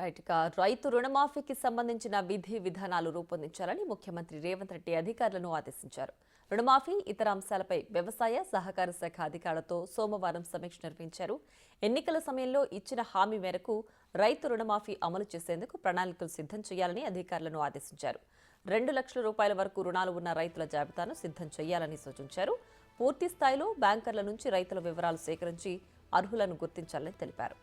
Right. ఇక రైతు రుణమాఫీకి సంబంధించిన విధి విధానాలు రూపొందించాలని ముఖ్యమంత్రి రేవంత్ రెడ్డి అధికారులను ఆదేశించారు. రుణమాఫీ ఇతర అంశాలపై వ్యవసాయ సహకార శాఖ అధికారులతో సోమవారం సమీక్ష నిర్వహించారు. ఎన్నికల సమయంలో ఇచ్చిన హామీ మేరకు రైతు రుణమాఫీ అమలు చేసేందుకు ప్రణాళికలు సిద్ధం చేయాలని అధికారులను ఆదేశించారు. 2 లక్షల రూపాయల వరకు రుణాలు ఉన్న రైతుల జాబితాను సిద్ధం చేయాలని సూచించారు. పూర్తి స్థాయిలో బ్యాంకర్ల నుంచి రైతుల వివరాలు సేకరించి అర్హులను గుర్తించాలని తెలిపారు.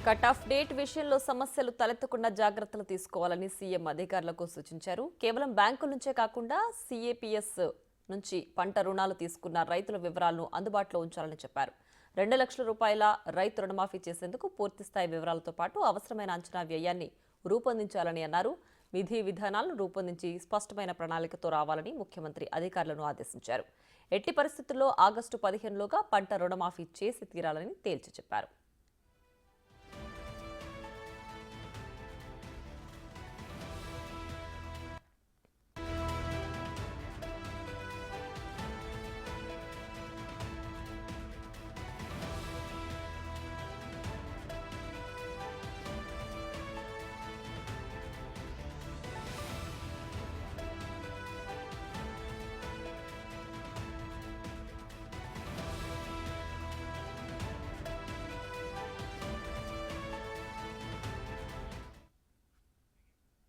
కట్ ఆఫ్ డేట్ విషయంలో సమస్యలు తలెత్తకుండా జాగ్రత్తలు తీసుకోవాలని సీఎం అధికారులకు సూచించారు. కేవలం బ్యాంకుల నుంచే కాకుండా సీఏపీఎస్ నుంచి పంట రుణాలు తీసుకున్న రైతుల వివరాలను అందుబాటులో ఉంచాలని చెప్పారు. 2 లక్షల రూపాయల రైతు రుణమాఫీ చేసేందుకు పూర్తిస్థాయి వివరాలతో పాటు అవసరమైన అంచనా వ్యయాన్ని రూపొందించాలని అన్నారు. విధి విధానాలను రూపొందించి స్పష్టమైన ప్రణాళికతో రావాలని ముఖ్యమంత్రి అధికారులను ఆదేశించారు. ఎట్టి పరిస్థితుల్లో ఆగస్టు 15లోగా పంట రుణమాఫీ చేసి తీరాలని తేల్చి చెప్పారు.